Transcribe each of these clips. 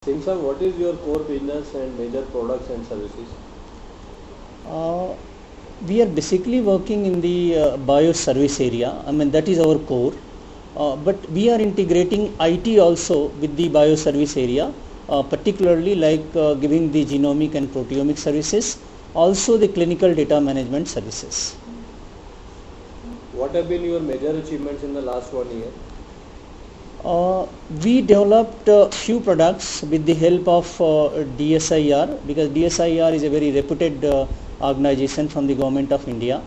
Singh sir, what is your core business and major products and services? Uh, we are basically working in the bio service area. I mean, that is our core. But we are integrating IT also with the bio service area, particularly like giving the genomic and proteomic services, also the clinical data management services. What have been your major achievements in the last 1 year? We developed a few products with the help of DSIR, because DSIR is a very reputed organization from the government of India,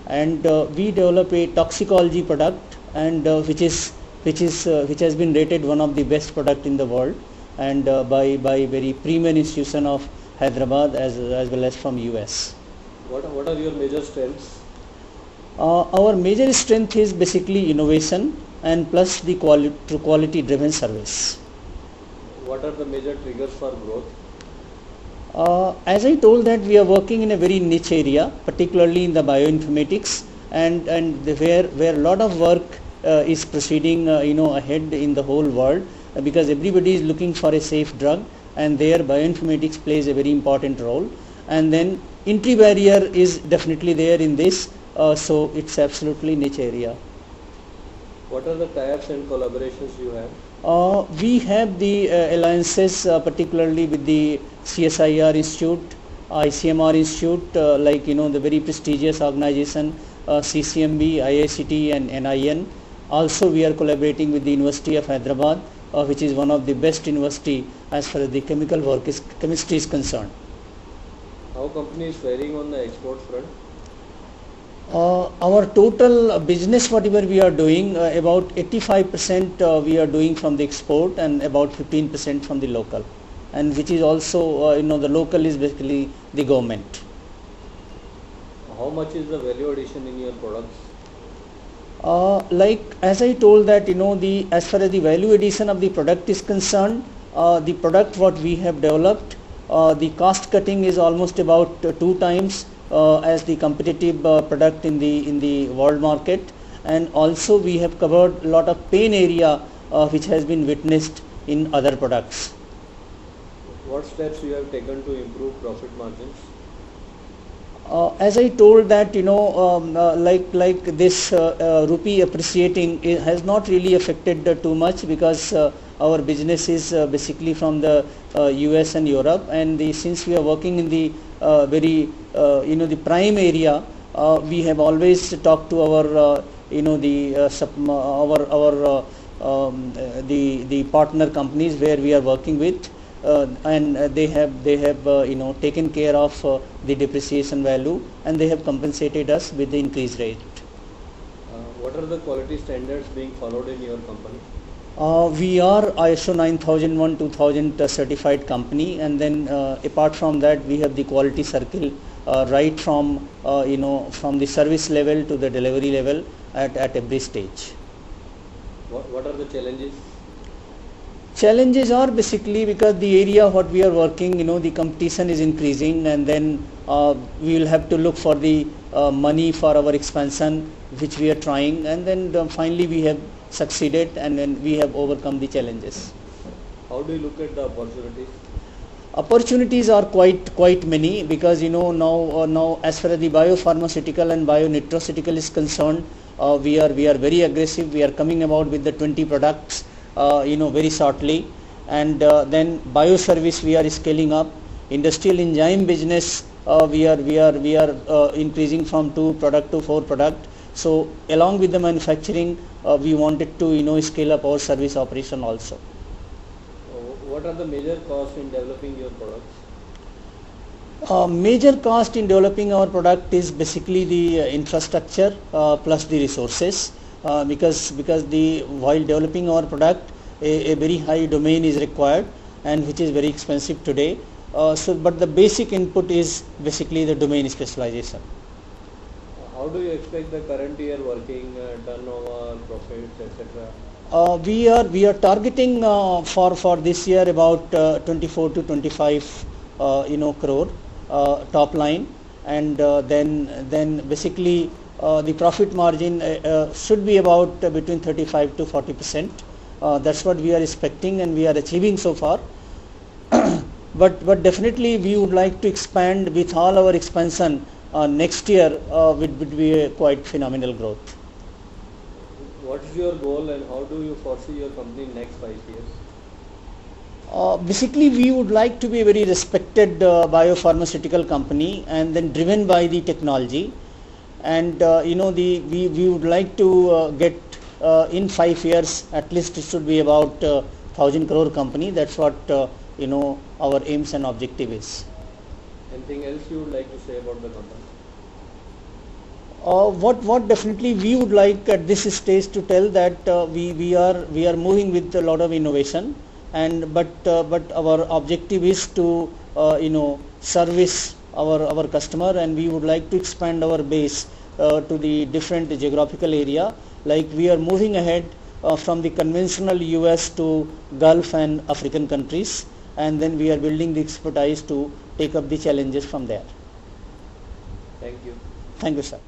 and we developed a toxicology product, and which has been rated one of the best product in the world, and by very premier institution of Hyderabad as well as from US. What are your major strengths? Our major strength is basically innovation and plus the quality driven service. What are the major triggers for growth? As I told that we are working in a very niche area, particularly in the bioinformatics, and where a lot of work is proceeding ahead in the whole world, because everybody is looking for a safe drug, and there bioinformatics plays a very important role. And then entry barrier is definitely there in this, so it's absolutely niche area. What are the tie-ups and collaborations you have? We have the alliances, particularly with the CSIR Institute, ICMR Institute, the very prestigious organization CCMB, IICT and NIN. Also we are collaborating with the University of Hyderabad, which is one of the best university as far as the chemistry is concerned. How company is faring on the export front? Our total business, whatever we are doing, about 85% we are doing from the export and about 15% from the local, and which is also the local is basically the government. How much is the value addition in your products? Like as I told that as far as the value addition of the product is concerned, the product what we have developed, the cost cutting is almost about 2 times as the competitive product in the world market, and also we have covered a lot of pain area which has been witnessed in other products. What steps you have taken to improve profit margins? As I told that like this rupee appreciating, it has not really affected too much, because our business is basically from the US and Europe, and since we are working in the very the prime area, we have always talked to our the partner companies where we are working with, and they have taken care of the depreciation value, and they have compensated us with the increased rate. What are the quality standards being followed in your company? We are ISO 9001-2000 certified company, and then apart from that we have the quality circle right from from the service level to the delivery level at every stage. What are the challenges? Challenges are basically because the area what we are working, the competition is increasing, and then we will have to look for the money for our expansion, which we are trying, and then finally we have succeeded, and then we have overcome the challenges. How do you look at the opportunities? Opportunities are quite many, because now as far as the biopharmaceutical and bionutraceutical is concerned, we are very aggressive. We are coming about with the 20 products very shortly, and then bioservice we are scaling up. Industrial enzyme business we are increasing from 2 product to 4 product. So along with the manufacturing, we wanted to scale up our service operation also. What are the major costs in developing your products? Major cost in developing our product is basically the infrastructure plus the resources, because while developing our product, a very high domain is required, and which is very expensive today. But the basic input is basically the domain specialization. How do you expect the current year working, turnover, profits, etc.? We are targeting for this year about 24 to 25 crore top line, and then basically the profit margin should be about between 35 to 40%. That's what we are expecting, and we are achieving so far. but definitely we would like to expand with all our expansion. Next year would be a quite phenomenal growth. What is your goal and how do you foresee your company in next 5 years? Basically, we would like to be a very respected biopharmaceutical company, and then driven by the technology. And we would like to get in 5 years at least it should be about 1,000 crore company. That's what our aims and objective is. Anything else you would like to say about the company? What definitely we would like at this stage to tell that we are moving with a lot of innovation, and but our objective is to service our customer, and we would like to expand our base to the different geographical area. Like we are moving ahead from the conventional US to Gulf and African countries, and then we are building the expertise to take up the challenges from there. Thank you. Thank you, sir.